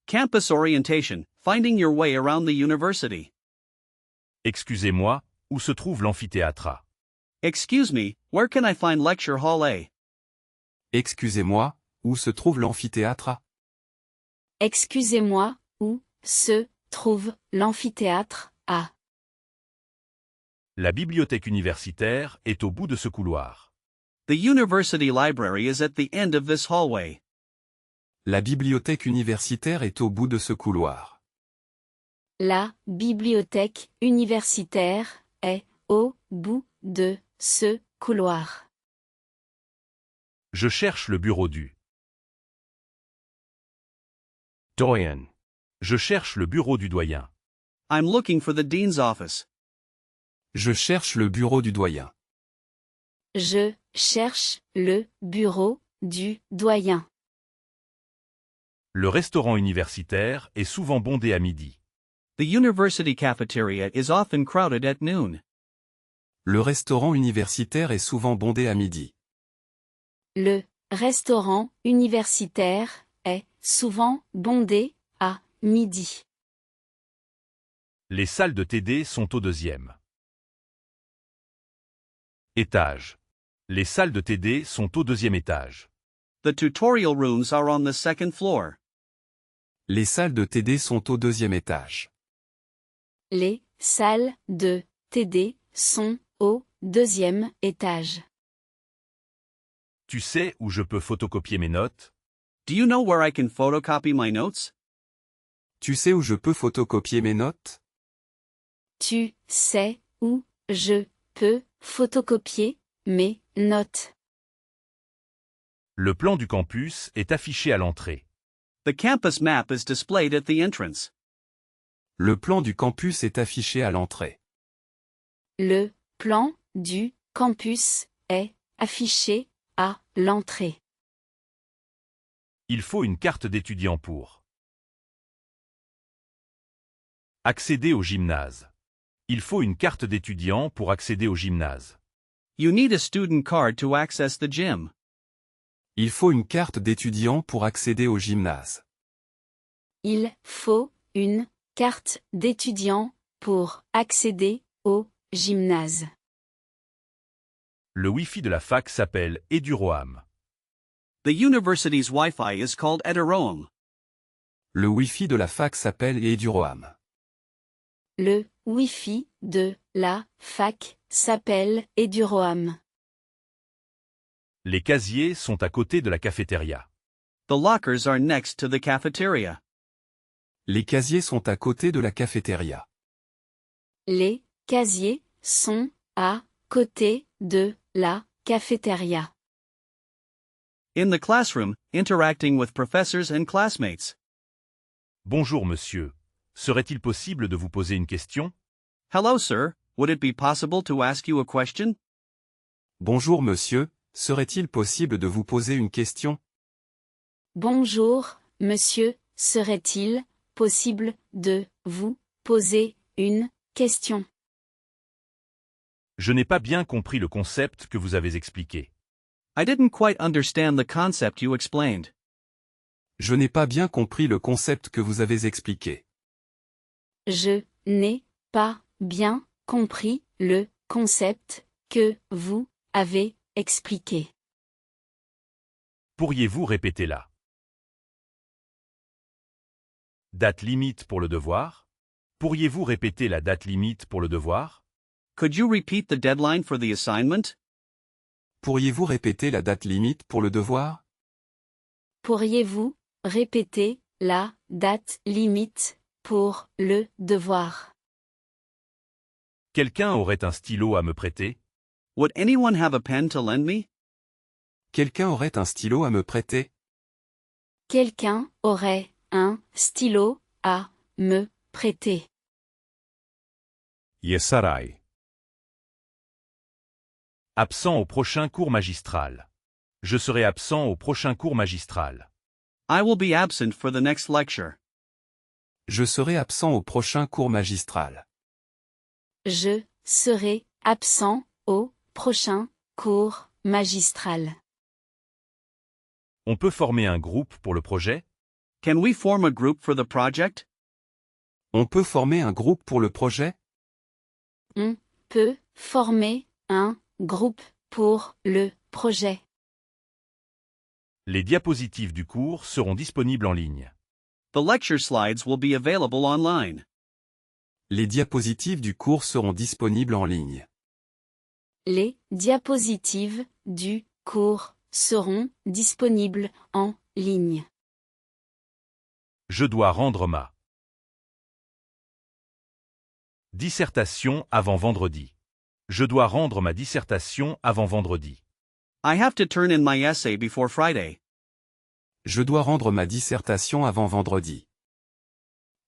Campus orientation, finding your way around the university. Excusez-moi, où se trouve l'amphithéâtre A? Excuse me, where can I find lecture hall A? Excusez-moi, où se trouve l'amphithéâtre A? Excusez-moi, où se trouve l'amphithéâtre A? La bibliothèque universitaire est au bout de ce couloir. The university library is at the end of this hallway. La bibliothèque universitaire est au bout de ce couloir. La bibliothèque universitaire est au bout de ce couloir. Je cherche le bureau du doyen. Je cherche le bureau du doyen. I'm looking for the dean's office. Je cherche le bureau du doyen. Je cherche le bureau du doyen. Le restaurant universitaire est souvent bondé à midi. The university cafeteria is often crowded at noon. Le restaurant universitaire est souvent bondé à midi. Le restaurant universitaire est souvent bondé à midi. Les salles de TD sont au deuxième étage. Les salles de TD sont au deuxième étage. The tutorial rooms are on the second floor. Les salles de TD sont au deuxième étage. Les salles de TD sont au deuxième étage. Tu sais où je peux photocopier mes notes? Do you know where I can photocopy my notes? Tu sais où je peux photocopier mes notes? Tu sais où je peux photocopier mes notes? Le plan du campus est affiché à l'entrée. The campus map is displayed at the entrance. Le plan du campus est affiché à l'entrée. Le plan du campus est affiché à l'entrée. Il faut une carte d'étudiant pour accéder au gymnase. Il faut une carte d'étudiant pour accéder au gymnase. You need a student card to access the gym. Il faut une carte d'étudiant pour accéder au gymnase. Il faut une carte d'étudiant pour accéder au gymnase. Le Wi-Fi de la fac s'appelle Eduroam. The university's Wi-Fi is called Eduroam. Le Wi-Fi de la fac s'appelle Eduroam. Le Wi-Fi de la fac s'appelle Eduroam. Les casiers sont à côté de la cafétéria. The lockers are next to the cafeteria. Les casiers sont à côté de la cafétéria. Les casiers sont à côté de la cafétéria. In the classroom, interacting with professors and classmates. Bonjour monsieur. Serait-il possible de vous poser une question? Hello, sir. Would it be possible to ask you a question? Bonjour monsieur, serait-il possible de vous poser une question? Bonjour, monsieur, serait-il possible de vous poser une question? Je n'ai pas bien compris le concept que vous avez expliqué. I didn't quite understand the concept you explained. Je n'ai pas bien compris le concept que vous avez expliqué. Je n'ai pas bien compris le concept que vous avez expliqué. Pourriez-vous répéter la date limite pour le devoir? Pourriez-vous répéter la date limite pour le devoir? Could you repeat the deadline for the assignment? Pourriez-vous répéter la date limite pour le devoir? Pourriez-vous répéter la date limite pour le devoir? Quelqu'un aurait un stylo à me prêter? Would anyone have a pen to lend me? Quelqu'un aurait un stylo à me prêter? Quelqu'un aurait un stylo à me prêter? Yesarai. Absent au prochain cours magistral. Je serai absent au prochain cours magistral. I will be absent for the next lecture. Je serai absent au prochain cours magistral. Je serai absent au prochain cours magistral. On peut former un groupe pour le projet? Can we form a group for the project? On peut former un groupe pour le projet? On peut former un groupe pour le projet. Les diapositives du cours seront disponibles en ligne. The lecture slides will be available online. Les diapositives du cours seront disponibles en ligne. Les diapositives du cours seront disponibles en ligne. Je dois rendre ma dissertation avant vendredi. Je dois rendre ma dissertation avant vendredi. I have to turn in my essay before Friday. Je dois rendre ma dissertation avant vendredi.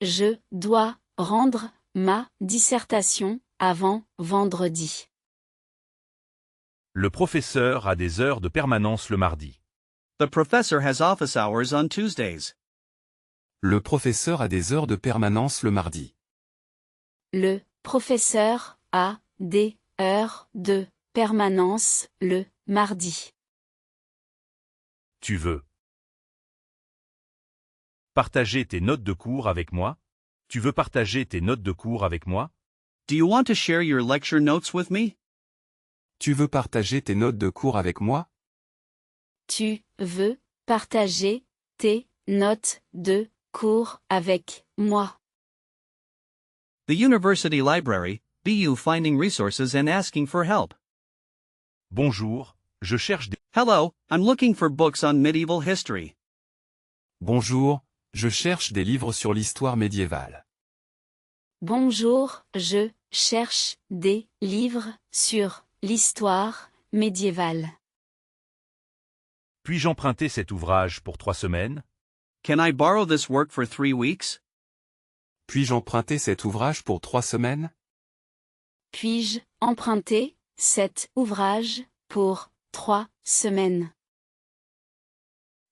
Je dois rendre ma dissertation avant vendredi. Le professeur a des heures de permanence le mardi. The professor has office hours on Tuesdays. Le professeur a des heures de permanence le mardi. Le professeur a des heures de permanence le mardi. Tu veux partager tes notes de cours avec moi? Tu veux partager tes notes de cours avec moi? Do you want to share your lecture notes with me? Tu veux partager tes notes de cours avec moi? Tu veux partager tes notes de cours avec moi? The University Library, BU finding resources and asking for help. Bonjour, je cherche des... Hello, I'm looking for books on medieval history. Bonjour, je cherche des livres sur l'histoire médiévale. Bonjour, je cherche des livres sur l'histoire médiévale. Puis-je emprunter cet ouvrage pour 3 semaines? Can I borrow this work for 3 weeks? Puis-je emprunter cet ouvrage pour 3 semaines? Puis-je emprunter cet ouvrage pour 3 semaines?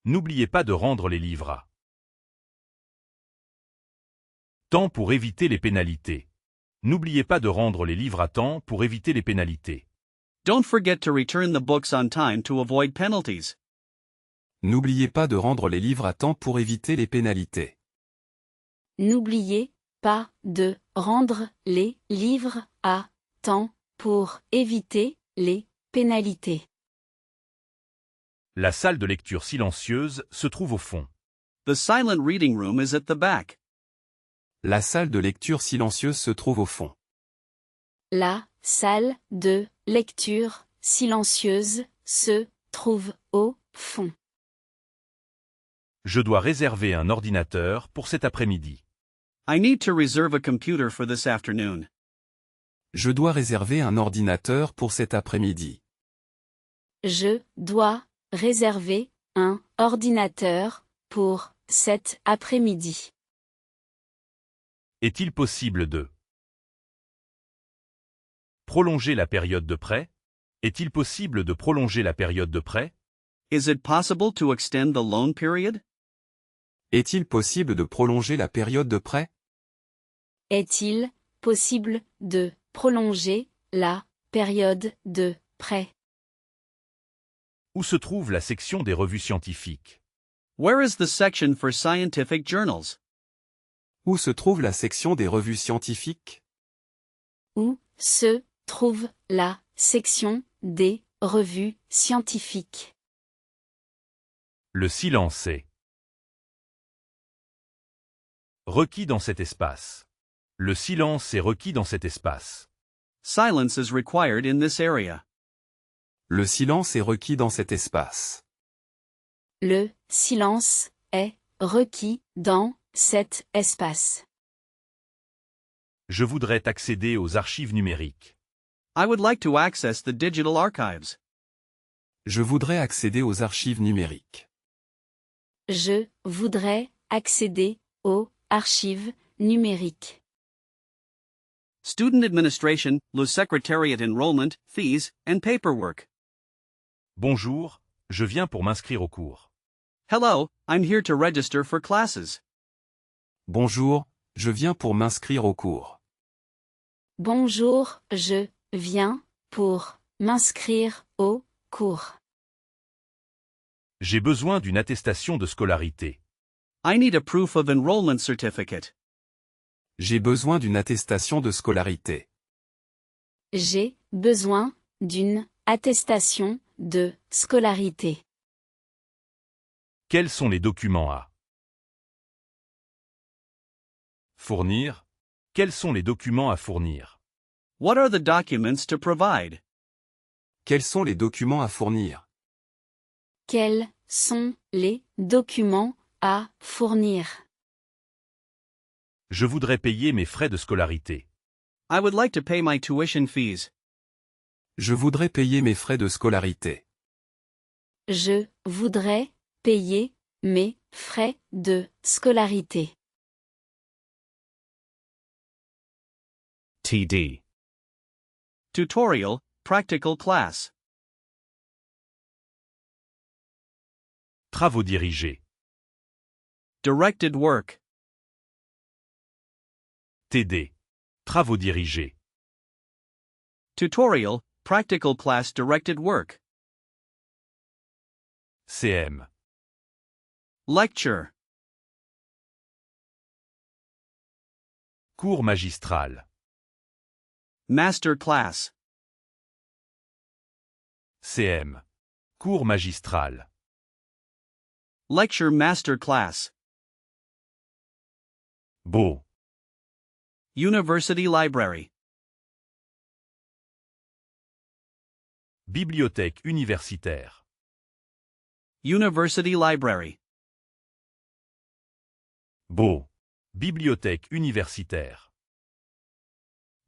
N'oubliez pas de rendre les livres à temps pour éviter les pénalités. N'oubliez pas de rendre les livres à temps pour éviter les pénalités. Don't forget to return the books on time to avoid penalties. N'oubliez pas de rendre les livres à temps pour éviter les pénalités. N'oubliez pas de rendre les livres à temps pour éviter les pénalités. La salle de lecture silencieuse se trouve au fond. The silent reading room is at the back. La salle de lecture silencieuse se trouve au fond. La salle de lecture silencieuse se trouve au fond. Je dois réserver un ordinateur pour cet après-midi. I need to reserve a computer for this afternoon. Je dois réserver un ordinateur pour cet après-midi. Je dois réserver un ordinateur pour cet après-midi. Est-il possible de prolonger la période de prêt? Est-il possible de prolonger la période de prêt? Is it possible to extend the loan period? Est-il possible de prolonger la période de prêt? Est-il possible de prolonger la période de prêt? Où se trouve la section des revues scientifiques? Where is the section for scientific journals? Où se trouve la section des revues scientifiques? Où se trouve la section des revues scientifiques? Le silence est requis dans cet espace. Le silence est requis dans cet espace. Silence is required in this area. Le silence est requis dans cet espace. Le silence est requis dans cet espace. Je voudrais accéder aux archives numériques. I would like to access the digital archives. Je voudrais accéder aux archives numériques. Je voudrais accéder aux archives numériques. Student administration, le secretariat enrollment, fees, and paperwork. Bonjour, je viens pour m'inscrire au cours. Hello, I'm here to register for classes. Bonjour, je viens pour m'inscrire au cours. Bonjour, je viens pour m'inscrire au cours. J'ai besoin d'une attestation de scolarité. I need a proof of enrollment certificate. J'ai besoin d'une attestation de scolarité. J'ai besoin d'une attestation de scolarité. Quels sont les documents à fournir? Quels sont les documents à fournir? What are the documents to provide? Quels sont les documents à fournir? Quels sont les documents à fournir? Je voudrais payer mes frais de scolarité. I would like to pay my tuition fees. Je voudrais payer mes frais de scolarité. Je voudrais payer mes frais de scolarité. TD. Tutorial, practical class. Travaux dirigés. Directed work. TD. Travaux dirigés. Tutorial, practical class directed work. CM. Lecture. Cours magistral. Master class. CM. Cours magistral. Lecture master class. Beau. University library. Bibliothèque universitaire. University library. Beau. Bibliothèque universitaire.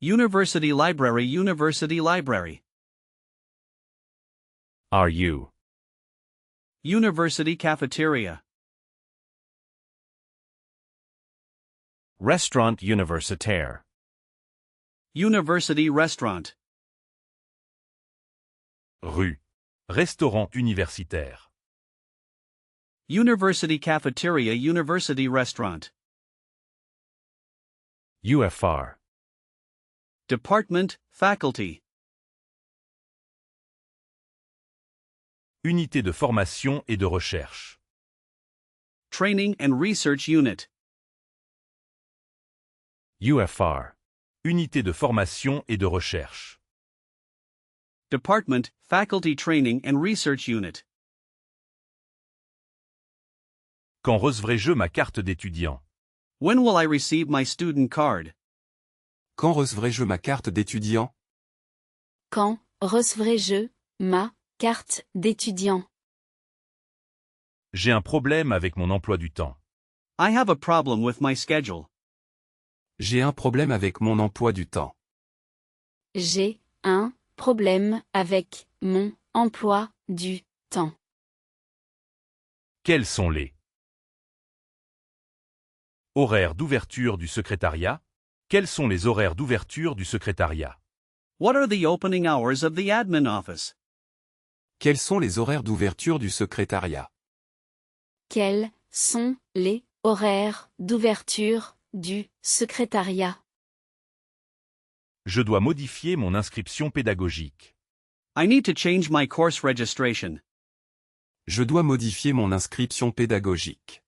University library. University library. Are you? University cafeteria. Restaurant universitaire. University restaurant. Rue. Restaurant universitaire. University cafeteria. University restaurant. UFR. Department, faculty. Unité de formation et de recherche. Training and research unit. UFR. Unité de formation et de recherche. Department, faculty training and research unit. Quand recevrai-je ma carte d'étudiant? When will I receive my student card? Quand recevrai-je ma carte d'étudiant? Quand recevrai-je ma carte d'étudiant? J'ai un problème avec mon emploi du temps. I have a problem with my schedule. J'ai un problème avec mon emploi du temps. J'ai un problème avec mon emploi du temps. Quels sont les horaires d'ouverture du secrétariat? Quels sont les horaires d'ouverture du secrétariat? What are the opening hours of the admin office? Quels sont les horaires d'ouverture du secrétariat? Quels sont les horaires d'ouverture du secrétariat? Je dois modifier mon inscription pédagogique. I need to change my course registration. Je dois modifier mon inscription pédagogique.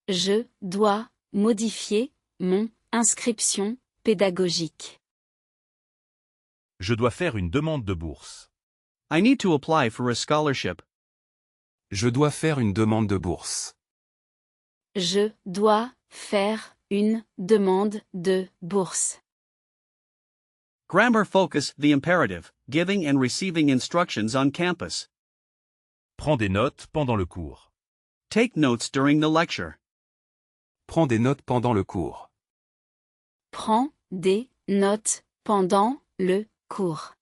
Je dois modifier mon inscription pédagogique. Je dois faire une demande de bourse. I need to apply for a scholarship. Je dois faire une demande de bourse. Je dois faire une demande de bourse. Grammar focus, the imperative, giving and receiving instructions on campus. Prends des notes pendant le cours. Take notes during the lecture. Prends des notes pendant le cours. Prends des notes pendant le cours.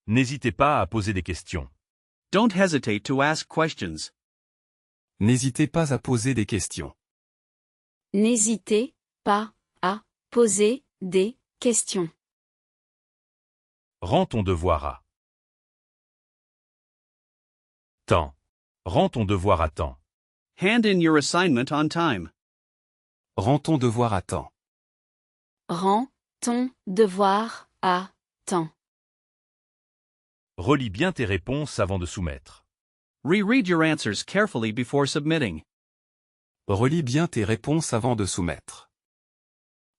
N'hésitez pas à poser des questions. Don't hesitate to ask questions. N'hésitez pas à poser des questions. N'hésitez pas à poser des questions. Rends ton devoir à temps. Rends ton devoir à temps. Hand in your assignment on time. Rends ton devoir à temps. Rends ton devoir à temps. Relis bien tes réponses avant de soumettre. Reread your answers carefully before submitting. Relis bien tes réponses avant de soumettre.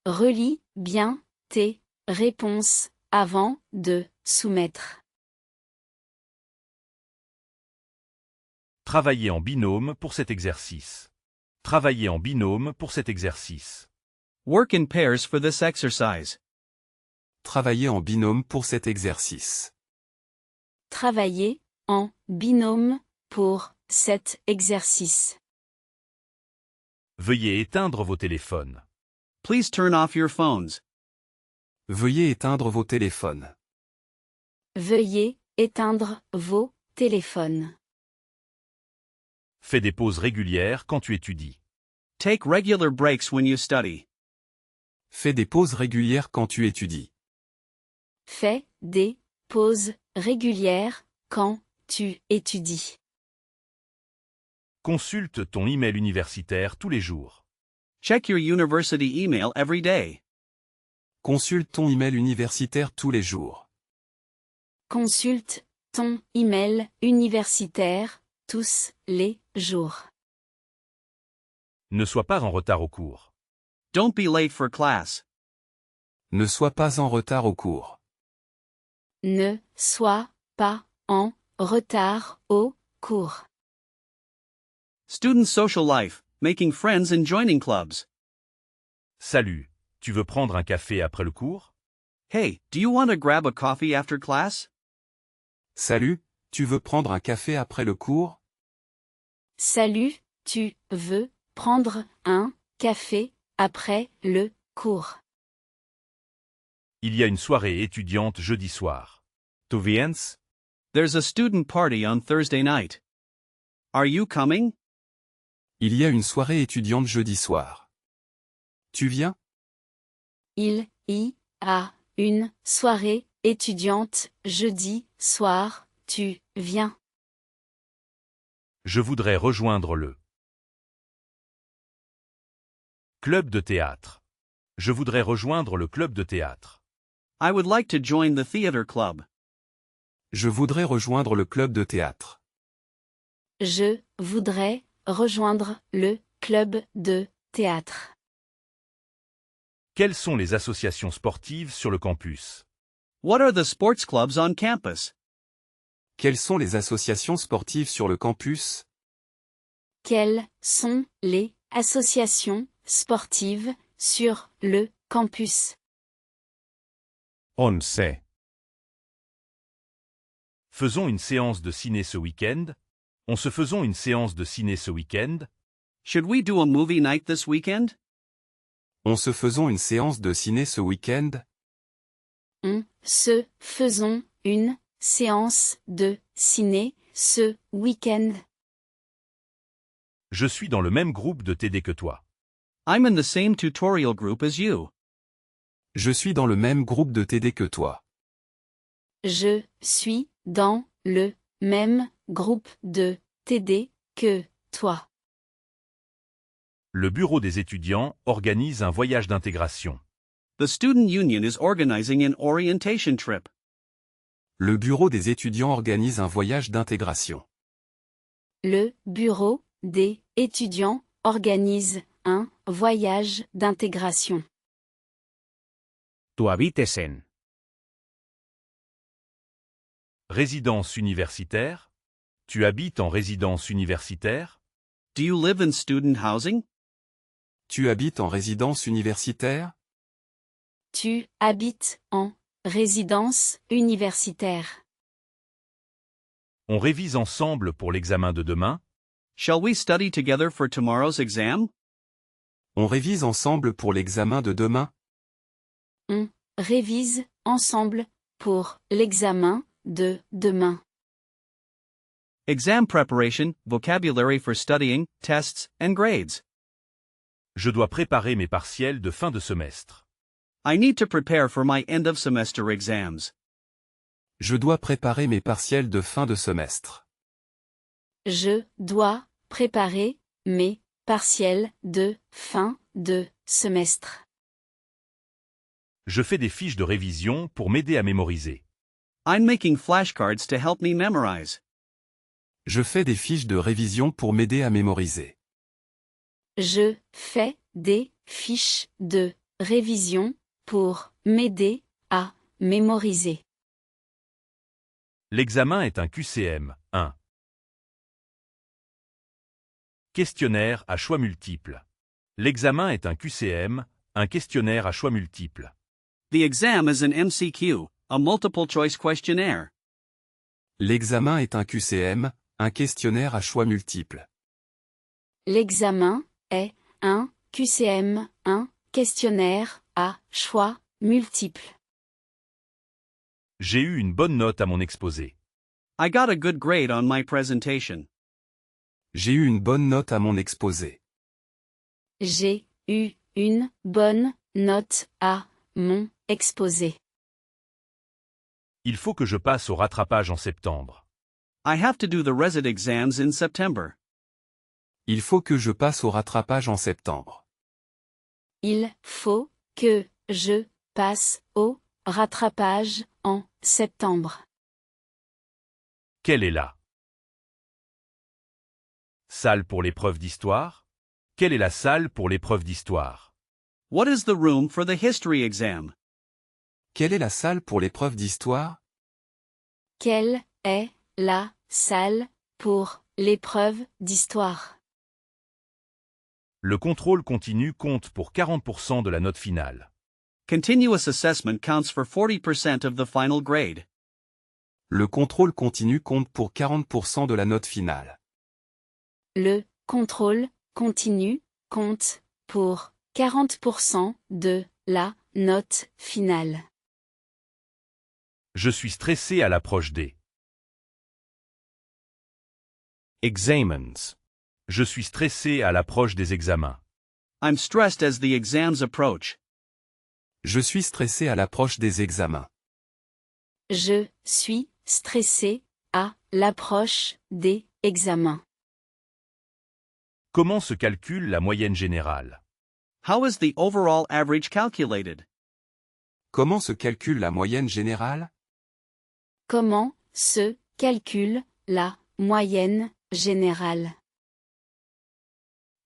Relis bien tes réponses avant de soumettre. Travaillez en binôme pour cet exercice. Travaillez en binôme pour cet exercice. Work in pairs for this exercise. Travaillez en binôme pour cet exercice. Travailler en binôme pour cet exercice. Veuillez éteindre vos téléphones. Please turn off your phones. Veuillez éteindre vos téléphones. Veuillez éteindre vos téléphones. Fais des pauses régulières quand tu étudies. Take regular breaks when you study. Fais des pauses régulières quand tu étudies. Fais des pauses régulières quand tu étudies. Consulte ton email universitaire tous les jours. Check your university email every day. Consulte ton email universitaire tous les jours. Consulte ton email universitaire tous les jours. Ne sois pas en retard au cours. Don't be late for class. Ne sois pas en retard au cours. Ne sois pas en retard au cours. Student social life, making friends and joining clubs. Salut, tu veux prendre un café après le cours? Hey, do you want to grab a coffee after class? Salut, tu veux prendre un café après le cours? Salut, tu veux prendre un café après le cours? Il y a une soirée étudiante jeudi soir. Tu viens? There's a student party on Thursday night. Are you coming? Il y a une soirée étudiante jeudi soir. Tu viens? Il y a une soirée étudiante jeudi soir, tu viens? Je voudrais rejoindre le club de théâtre. Je voudrais rejoindre le club de théâtre. I would like to join the theater club. Je voudrais rejoindre le club de théâtre. Je voudrais rejoindre le club de théâtre. Quelles sont les associations sportives sur le campus? What are the sports clubs on campus? Quelles sont les associations sportives sur le campus? Quelles sont les associations sportives sur le campus? On sait. Faisons une séance de ciné ce week-end? Faisons une séance de ciné ce week-end? Should we do a movie night this weekend? On se faisons une séance de ciné ce week-end? On se faisons une séance de ciné ce week-end? Je suis dans le même groupe de TD que toi. I'm in the same tutorial group as you. Je suis dans le même groupe de TD que toi. Je suis dans le même groupe de TD que toi. Le bureau des étudiants organise un voyage d'intégration. The student union is organizing an orientation trip. Le bureau des étudiants organise un voyage d'intégration. Le bureau des étudiants organise un voyage d'intégration. Tu habites en. Résidence universitaire? Tu habites en résidence universitaire? Do you live in student housing? Tu habites en résidence universitaire? Tu habites en résidence universitaire. On révise ensemble pour l'examen de demain? Shall we study together for tomorrow's exam? On révise ensemble pour l'examen de demain? On révise ensemble pour l'examen de demain. Exam preparation, vocabulary for studying, tests, and grades. Je dois préparer mes partiels de fin de semestre. I need to prepare for my end of semester exams. Je dois préparer mes partiels de fin de semestre. Je dois préparer mes partiels de fin de semestre. Je fais des fiches de révision pour m'aider à mémoriser. I'm making flashcards to help me memorize. Je fais des fiches de révision pour m'aider à mémoriser. je fais des fiches de révision pour m'aider à mémoriser. L'examen est un QCM. 1. Questionnaire à choix multiples. L'examen est un QCM, un questionnaire à choix multiples. The exam is an MCQ, a multiple choice questionnaire. L'examen est un QCM, un questionnaire à choix multiples. L'examen est un QCM, un questionnaire à choix multiples. J'ai eu une bonne note à mon exposé. I got a good grade on my presentation. J'ai eu une bonne note à mon exposé. J'ai eu une bonne note à mon exposé. Il faut que je passe au rattrapage en septembre. I have to do the resit exams in September. Il faut que je passe au rattrapage en septembre. Il faut que je passe au rattrapage en septembre. Quelle est la salle pour l'épreuve d'histoire? Quelle est la salle pour l'épreuve d'histoire? What is the room for the history exam? Quelle est la salle pour l'épreuve d'histoire? Quelle est la salle pour l'épreuve d'histoire? Le contrôle continu compte pour 40% de la note finale. Continuous assessment counts for 40% of the final grade. Le contrôle continu compte pour 40% de la note finale. Le contrôle continu compte pour 40% de la note finale. Je suis stressé à l'approche des Examens. Je suis stressé à l'approche des examens. I'm stressed as the exams approach. Je suis stressé à l'approche des examens. Je suis stressé à l'approche des examens. Comment se calcule la moyenne générale? How is the overall average calculated? Comment se calcule la moyenne générale? Comment se calcule la moyenne générale?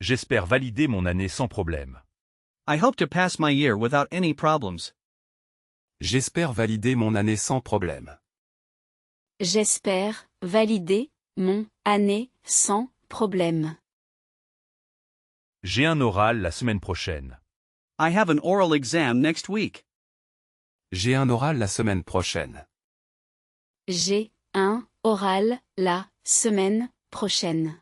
J'espère valider mon année sans problème. I hope to pass my year without any problems. J'espère valider mon année sans problème. J'espère valider mon année sans problème. J'ai un oral la semaine prochaine. I have an oral exam next week. J'ai un oral la semaine prochaine. J'ai un oral la semaine prochaine.